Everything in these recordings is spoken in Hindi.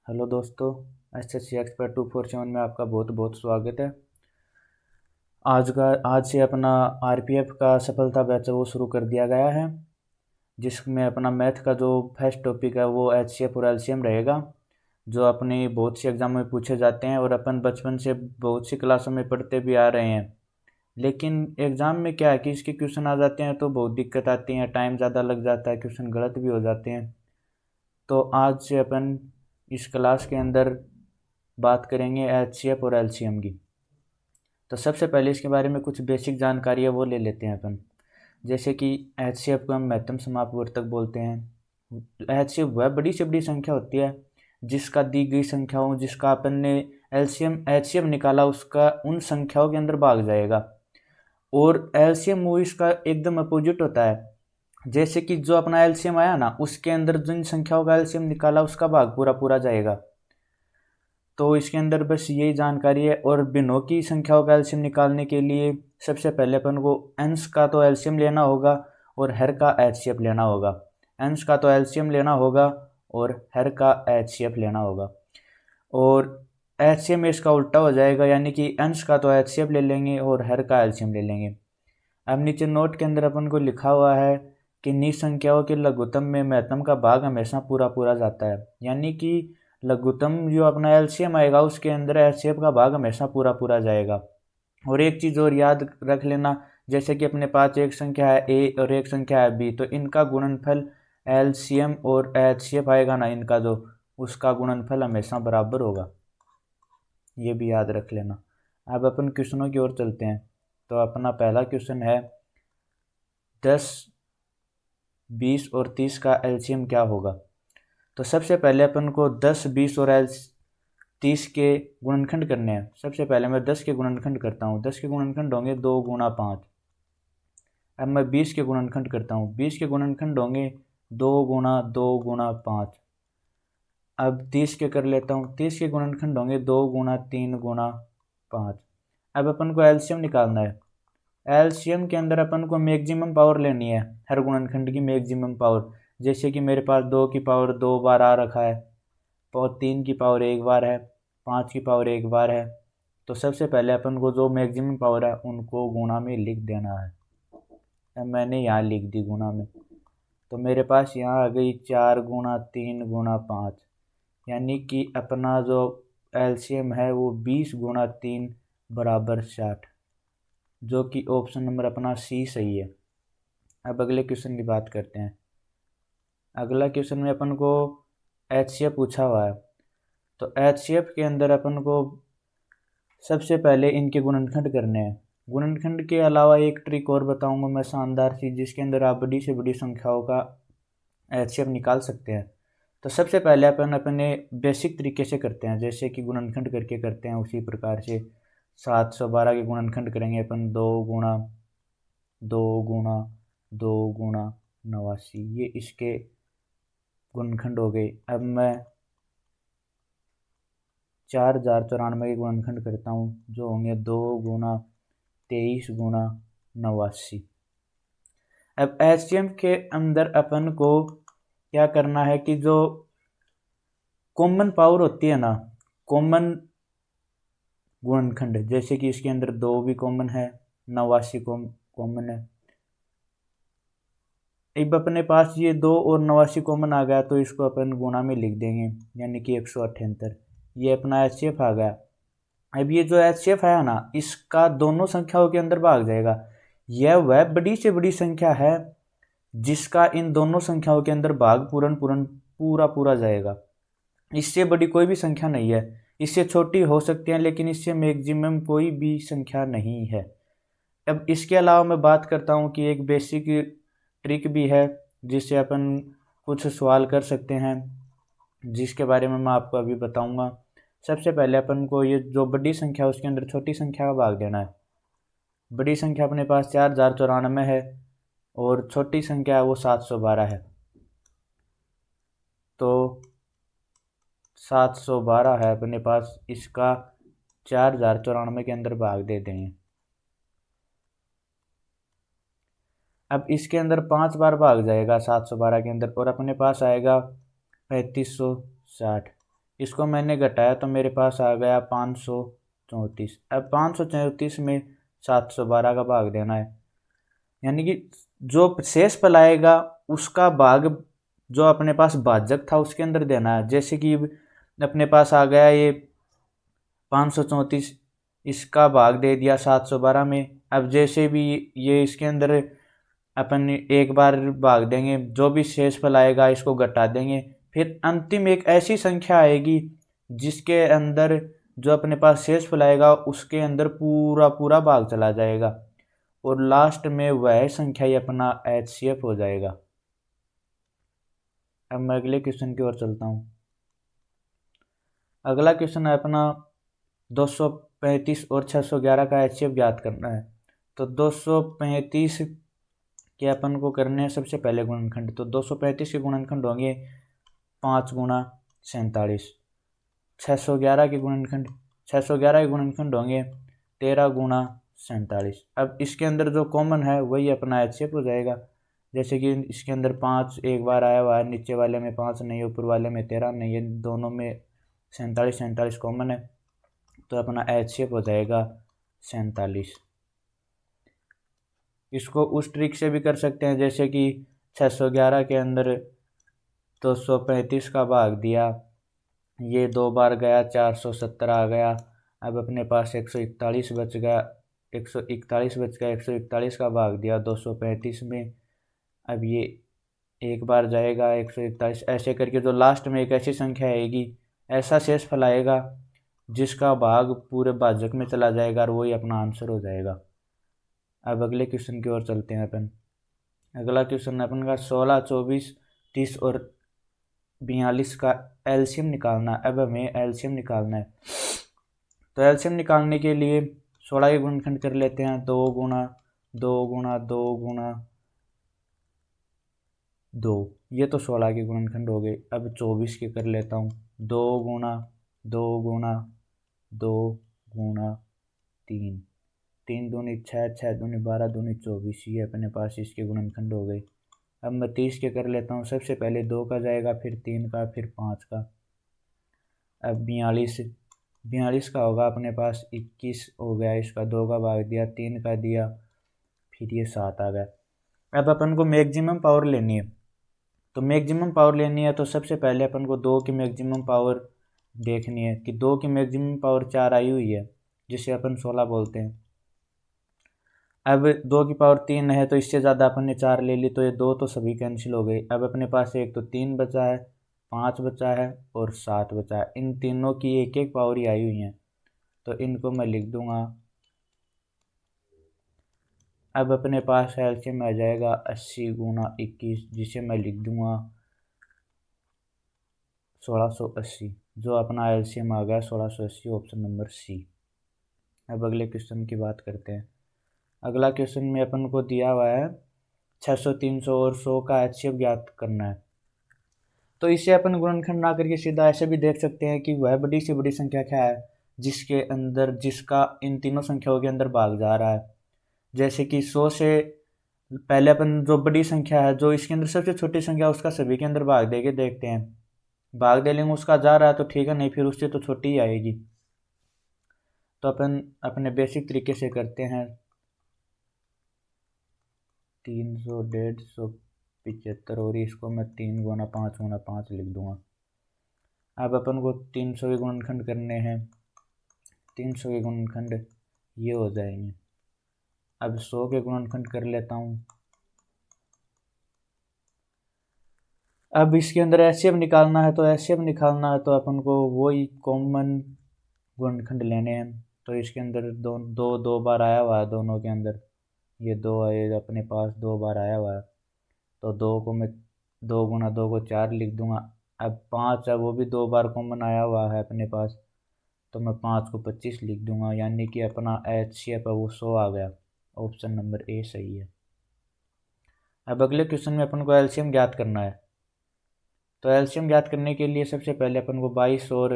हेलो दोस्तों, SSC एक्सपर्ट 247 में आपका बहुत बहुत स्वागत है। आज से अपना RPF का सफलता बैच है वो शुरू कर दिया गया है, जिसमें अपना मैथ का जो फर्स्ट टॉपिक है वो HCF और LCM रहेगा, जो अपने बहुत से एग्जाम में पूछे जाते हैं और अपन बचपन से बहुत सी क्लासों में पढ़ते भी आ रहे हैं। लेकिन एग्ज़ाम में क्या है कि इसके क्वेश्चन आ जाते हैं तो बहुत दिक्कत आती है, टाइम ज़्यादा लग जाता है, क्वेश्चन गलत भी हो जाते हैं। तो आज से अपन इस क्लास के अंदर बात करेंगे HCF और LCM की। तो सबसे पहले इसके बारे में कुछ बेसिक जानकारी है वो ले लेते हैं अपन। जैसे कि HCF को हम महत्तम समापवर्तक बोलते हैं। HCF वह बड़ी से बड़ी संख्या होती है जिसका दी गई संख्याओं जिसका अपन ने LCM HCF निकाला उसका उन संख्याओं के अंदर भाग जाएगा। और LCM वो इसका एकदम अपोजिट होता है। जैसे कि जो अपना LCM आया ना उसके अंदर जिन संख्याओं का LCM निकाला उसका भाग पूरा पूरा जाएगा। तो इसके अंदर बस यही जानकारी है। और भिन्नों की संख्याओं का एलसीएम निकालने के लिए सबसे पहले अपन को अंश का तो एलसीएम लेना होगा और हर का एचसीएफ लेना होगा। अंश का तो एलसीएम लेना होगा और हर का एचसीएफ लेना होगा। और एचसीएफ में इसका उल्टा हो जाएगा, यानी कि अंश का तो एचसीएफ ले लेंगे और हर का एलसीएम ले लेंगे। अब नीचे नोट के अंदर अपन को लिखा हुआ है कि निसंख्याओं के लघुत्तम में महत्तम का भाग हमेशा पूरा पूरा जाता है, यानी कि लघुत्तम जो अपना एलसीएम आएगा उसके अंदर एचसीएफ का भाग हमेशा पूरा पूरा जाएगा। और एक चीज़ और याद रख लेना, जैसे कि अपने पास एक संख्या है ए और एक संख्या है बी, तो इनका गुणनफल एलसीएम और एचसीएफ आएगा ना, इनका जो उसका गुणनफल हमेशा बराबर होगा, ये भी याद रख लेना। अब अपन क्वेश्चनों की ओर चलते हैं। तो अपना पहला क्वेश्चन है 10, 20 और 30 का एलसीएम क्या होगा। तो सबसे पहले अपन को 10, 20 और 30 के गुणनखंड करने हैं। सबसे पहले मैं 10 के गुणनखंड करता हूँ। 10 के गुणनखंड होंगे 2 गुणा 5। अब मैं 20 के गुणनखंड करता हूँ। 20 के गुणनखंड होंगे 2 गुणा 2 गुणा 5। अब 30 के कर लेता हूँ। 30 के गुणनखंड होंगे 2 गुणा 3 गुणा 5। अब अपन को एलसीएम निकालना है। एलसीएम के अंदर अपन को मैक्सिमम पावर लेनी है, हर गुणनखंड की मैक्सिमम पावर। जैसे कि मेरे पास 2 की पावर 2 बार आ रखा है और 3 की पावर 1 बार है, 5 की पावर 1 बार है। तो सबसे पहले अपन को जो मैक्सिमम पावर है उनको गुणा में लिख देना है। अब मैंने यहाँ लिख दी गुणा में, तो मेरे पास यहाँ आ गई 4 गुणा 3 गुणा 5, यानी कि अपना जो एलसीएम है वो 20 गुणा 3 बराबर 60, जो कि ऑप्शन नंबर अपना सी सही है। अब अगले क्वेश्चन की बात करते हैं। अगला क्वेश्चन में अपन को एचसीएफ पूछा हुआ है। तो एचसीएफ के अंदर अपन को सबसे पहले इनके गुणनखंड करने हैं। गुणनखंड के अलावा एक ट्रिक और बताऊंगा मैं शानदार चीज़, जिसके अंदर आप बड़ी से बड़ी संख्याओं का एचसीएफ निकाल सकते हैं। तो सबसे पहले अपन अपने बेसिक तरीके से करते हैं, जैसे कि गुणनखंड करके करते हैं उसी प्रकार से 712 के गुणनखंड करेंगे अपन 2 गुणा 2 गुणा 2 गुणा 89, ये इसके गुणनखंड हो गए। अब मैं 4094 के गुणनखंड करता हूँ, जो होंगे 2 गुणा 23 गुणा 89। अब एचसीएम के अंदर अपन को क्या करना है कि जो कॉमन पावर होती है ना, कॉमन गुणनखंड, जैसे कि इसके अंदर 2 भी कॉमन है, 89 कॉमन है। अब अपने पास ये 2 और 89 कॉमन आ गया, तो इसको अपन गुणा में लिख देंगे, यानी कि 178। ये अपना एचसीएफ आ गया। अब ये जो एचसीएफ है ना, इसका दोनों संख्याओं के अंदर भाग जाएगा। यह वह बड़ी से बड़ी संख्या है जिसका इन दोनों संख्याओं के अंदर भाग पूर्ण पूर्ण पूरा पूरा जाएगा। इससे बड़ी कोई भी संख्या नहीं है। इससे छोटी हो सकती है लेकिन इससे मैक्सिमम कोई भी संख्या नहीं है। अब इसके अलावा मैं बात करता हूँ कि एक बेसिक ट्रिक भी है जिससे अपन कुछ सवाल कर सकते हैं, जिसके बारे में मैं आपको अभी बताऊंगा। सबसे पहले अपन को ये जो बड़ी संख्या है उसके अंदर छोटी संख्या का भाग देना है। बड़ी संख्या अपने पास 4094 है और छोटी संख्या है वो 712 है। तो 712 है अपने पास, इसका 4094 के अंदर भाग दे देंगे। अब इसके अंदर 5 बार भाग जाएगा 712 के अंदर और अपने पास आएगा 3560। इसको मैंने घटाया तो मेरे पास आ गया 534। अब 534 में 712 का भाग देना है, यानी कि जो शेष फल आएगा उसका भाग जो अपने पास भाजक था उसके अंदर देना है। जैसे कि अपने पास आ गया ये 534, इसका भाग दे दिया 712 में। अब जैसे भी ये इसके अंदर अपन एक बार भाग देंगे, जो भी शेषफल आएगा इसको घटा देंगे, फिर अंतिम एक ऐसी संख्या आएगी जिसके अंदर जो अपने पास शेषफल आएगा उसके अंदर पूरा पूरा भाग चला जाएगा, और लास्ट में वह संख्या ही अपना HCF हो जाएगा। अब मैं अगले क्वेश्चन की ओर चलता हूँ। अगला क्वेश्चन है अपना 235 और 611 का HCF ज्ञात करना है। तो 235 के अपन को करने हैं सबसे पहले गुणनखंड। तो 235 के गुणनखंड होंगे 5 गुणा 47। 611 के गुणनखंड होंगे 13 गुणा 47। अब इसके अंदर जो कॉमन है वही अपना HCF हो जाएगा। जैसे कि इसके अंदर 5 एक बार आया हुआ है, नीचे वाले में 5 नहीं, ऊपर वाले में 13 नहीं है, दोनों में 47 कॉमन है, तो अपना HCF हो जाएगा 47। इसको उस ट्रिक से भी कर सकते हैं, जैसे कि 611 के अंदर 235 का भाग दिया, ये 2 बार गया, 417 आ गया। अब अपने पास 141 बच गया, 141 का भाग दिया 235 में। अब ये एक बार जाएगा 141, ऐसे करके जो लास्ट में एक ऐसी संख्या आएगी, ऐसा शेषफल आएगा जिसका भाग पूरे भाजक में चला जाएगा, और वही अपना आंसर हो जाएगा। अब अगले क्वेश्चन की ओर चलते हैं अपन। अगला क्वेश्चन अपन का 16, 24, 30 और 42 का एलसीएम निकालना है। अब हमें एलसीएम निकालना है, तो एलसीएम निकालने के लिए 16 के गुणनखंड कर लेते हैं। 2 गुणा 2 गुणा 2 गुणा 2, ये तो 16 के गुणनखंड हो गए। अब 24 के कर लेता हूँ। 2 गुणा 2 गुणा 2 गुणा 3, 3 दूनी 6, 6 दूनी 12, दूनी 24, ये अपने पास इसके गुणनखंड हो गए। अब मैं 30 के कर लेता हूँ। सबसे पहले 2 का जाएगा, फिर 3 का, फिर 5 का। अब 42 का होगा अपने पास 21 हो गया, इसका 2 का भाग दिया, 3 का दिया, फिर ये 7 आ गया। अब अपन को मैक्सिमम पावर लेनी है, तो मैक्सिमम पावर लेनी है तो सबसे पहले अपन को 2 की मैक्सिमम पावर देखनी है कि 2 की मैक्सिमम पावर 4 आई हुई है, जिसे अपन 16 बोलते हैं। अब 2 की पावर 3 है, तो इससे ज़्यादा अपन ने 4 ले ली, तो ये 2 तो सभी कैंसिल हो गई। अब अपने पास एक तो 3 बचा है, 5 बचा है और 7 बचा है। इन तीनों की एक एक पावर ही आई हुई है, तो इनको मैं लिख दूंगा। अब अपने पास एलसीएम आ जाएगा 80 गुणा 21, जिसे मैं लिख दूंगा 1680। जो अपना एलसीएम आ गया 1680, ऑप्शन नंबर सी। अब अगले क्वेश्चन की बात करते हैं। अगला क्वेश्चन में अपन को दिया हुआ है 600, 300 और 100 का HCF ज्ञात करना है। तो इसे अपन गुणनखंड ना करके सीधा ऐसे भी देख सकते हैं कि वह बड़ी से बड़ी संख्या क्या है जिसका इन तीनों संख्याओं के अंदर भाग जा रहा है। जैसे कि 100 से पहले अपन जो बड़ी संख्या है, जो इसके अंदर सबसे छोटी संख्या है, उसका सभी के अंदर भाग दे के देखते हैं। भाग दे लेंगे, उसका जा रहा है तो ठीक है, नहीं फिर उससे तो छोटी ही आएगी। तो अपन अपने बेसिक तरीके से करते हैं। 300, 150, 75, और इसको मैं 3 गुना 5 गुना 5 लिख दूंगा। अब अपन को 300 के गुणनखंड करने हैं। 300 के गुणनखंड ये हो जाएंगे। अब 100 के गुणनखंड कर लेता हूँ। अब इसके अंदर HCF निकालना है, तो HCF निकालना है तो अपन को वही कॉमन गुणनखंड लेने हैं। तो इसके अंदर दो बार आया हुआ है, दोनों के अंदर ये 2 आए अपने पास, 2 बार आया हुआ है, तो 2 को मैं 2 गुना 2 को 4 लिख दूंगा। अब 5 है, वो भी 2 बार कॉमन आया हुआ है अपने पास, तो मैं 5 को 25 लिख दूंगा, यानी कि अपना HCF है वो 100 आ गया। ऑप्शन नंबर ए सही है। अब अगले क्वेश्चन में अपन को एलसीएम ज्ञात करना है। तो एलसीएम ज्ञात करने के लिए सबसे पहले अपन को 22 और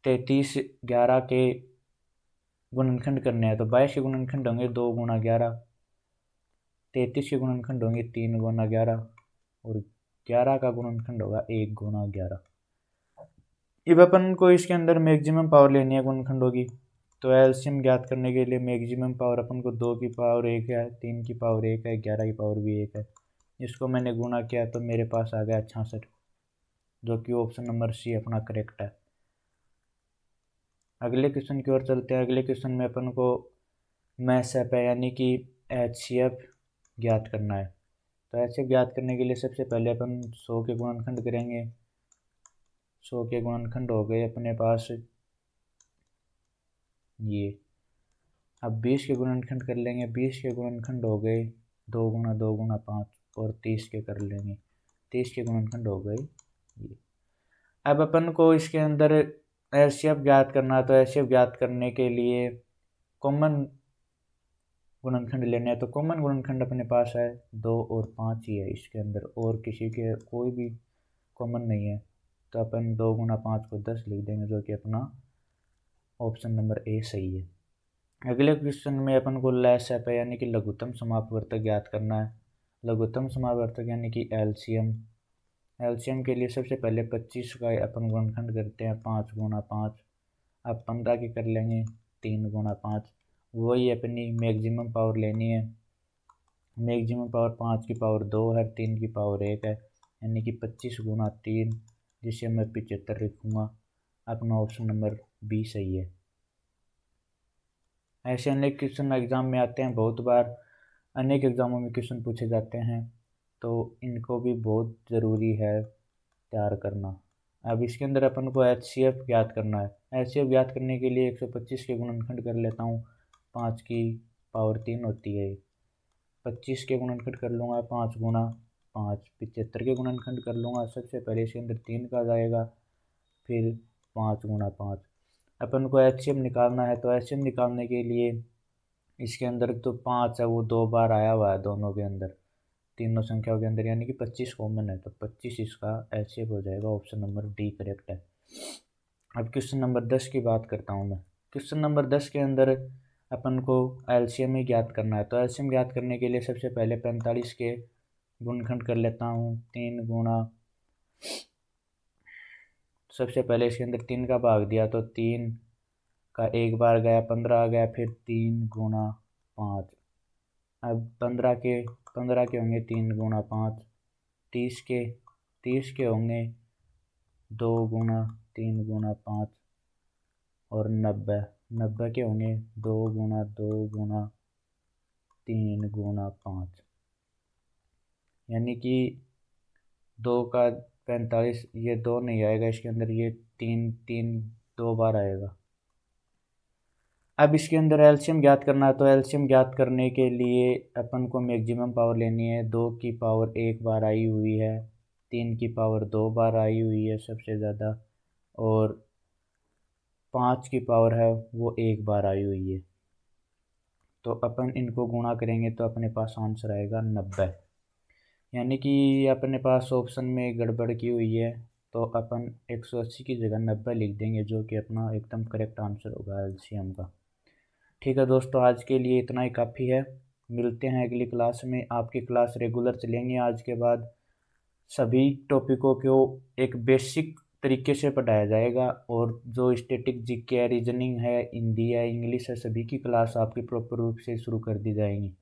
33, 11 के गुणनखंड करने हैं। तो 22 के गुणनखंड होंगे 2 गुना 11, 33 के गुणनखंड होंगे 3 गुना 11, और 11 का गुणनखंड होगा 1 गुना 11। अब अपन को इसके अंदर मैक्सिमम पावर लेनी है गुणनखंडों की। तो एलसीएम ज्ञात करने के लिए मैक्सिमम पावर अपन को 2 की पावर 1 है, 3 की पावर 1 है, 11 की पावर भी 1 है। इसको मैंने गुणा किया तो मेरे पास आ गया 66, जो कि ऑप्शन नंबर सी अपना करेक्ट है। अगले क्वेश्चन की ओर चलते हैं। अगले क्वेश्चन में अपन को मैसएप है यानी कि एचसीएफ ज्ञात करना है। तो एचसीएफ ज्ञात करने के लिए सबसे पहले अपन 100 के गुणनखंड करेंगे। 100 के गुणनखंड हो गए अपने पास ये। अब 20 के गुणनखंड कर लेंगे। 20 के गुणनखंड हो गए 2 गुना 2 गुना 5, और 30 के कर लेंगे। 30 के गुणनखंड हो गए ये। अब अपन को इसके अंदर एचसीएफ ज्ञात करना है। तो एचसीएफ ज्ञात करने के लिए कॉमन गुणनखंड लेने हैं। तो कॉमन गुणनखंड अपने पास है 2 और 5 ही है इसके अंदर, और किसी के कोई भी कॉमन नहीं है। तो अपन 2 गुना 5 को 10 लिख देंगे, जो कि अपना ऑप्शन नंबर ए सही है। अगले क्वेश्चन में अपन को लैसएप है यानी कि लघुत्तम समापवर्तक ज्ञात करना है। लघुत्तम समापवर्तक यानी कि एलसीएम। एलसीएम के लिए सबसे पहले 25 का अपन गुणनखंड करते हैं 5 गुना 5। अब 15 के कर लेंगे 3 गुना 5। वही अपनी मैक्सिमम पावर लेनी है। मैक्सिमम पावर 5 की पावर 2 है, 3 की पावर 1 है, यानी कि 25 गुना 3, जिसे मैं 75 लिखूँगा। अपना ऑप्शन नंबर बी सही है। ऐसे अनेक क्वेश्चन एग्जाम में आते हैं, बहुत बार अनेक एग्जामों में क्वेश्चन पूछे जाते हैं, तो इनको भी बहुत ज़रूरी है तैयार करना। अब इसके अंदर अपन को एचसीएफ ज्ञात करना है। एचसीएफ ज्ञात करने के लिए 125 के गुणनखंड कर लेता हूँ। 5 की पावर 3 होती है। 25 के गुणनखंड कर लूँगा 5 गुना 5। 75 के गुणनखंड कर लूँगा। सबसे पहले इसके अंदर 3 का जाएगा, फिर 5 गुना 5। अपन को एचसीएफ निकालना है। तो एचसीएफ निकालने के लिए इसके अंदर तो 5 है, वो 2 बार आया हुआ है दोनों के अंदर, तीनों संख्याओं के अंदर, यानी कि 25 कॉमन है। तो 25 इसका एचसीएफ हो जाएगा। ऑप्शन नंबर डी करेक्ट है। अब क्वेश्चन नंबर 10 की बात करता हूँ मैं। क्वेश्चन नंबर 10 के अंदर अपन को एलसीएम ही ज्ञात करना है। तो एलसीएम ज्ञात करने के लिए सबसे पहले 45 के गुणनखंड कर लेता हूँ 3 गुना। सबसे पहले इसके अंदर 3 का भाग दिया तो 3 का एक बार गया, 15 आ गया, फिर 3 गुना 5। अब 15 के होंगे 3 गुना 5। 30 के होंगे 2 गुना 3 गुना 5, और 90 के होंगे 2 गुना 2 गुना 3 गुना 5, यानी कि 2 का 45, ये 2 नहीं आएगा इसके अंदर, ये 3 2 बार आएगा। अब इसके अंदर एलसीएम ज्ञात करना है। तो एलसीएम ज्ञात करने के लिए अपन को मैक्सिमम पावर लेनी है। 2 की पावर 1 बार आई हुई है, 3 की पावर 2 बार आई हुई है सबसे ज़्यादा, और 5 की पावर है वो 1 बार आई हुई है। तो अपन इनको गुणा करेंगे तो अपने पास आंसर आएगा 90, यानी कि अपने पास ऑप्शन में गड़बड़ की हुई है। तो अपन 180 की जगह 90 लिख देंगे, जो कि अपना एकदम करेक्ट आंसर होगा एलसीएम का। ठीक है दोस्तों, आज के लिए इतना ही काफ़ी है। मिलते हैं अगली क्लास में। आपकी क्लास रेगुलर चलेंगी आज के बाद। सभी टॉपिकों को एक बेसिक तरीके से पढ़ाया जाएगा, और जो स्टैटिक जीके है, रीजनिंग है, हिंदी है, इंग्लिश है, सभी की क्लास आपकी प्रॉपर रूप से शुरू कर दी जाएंगी।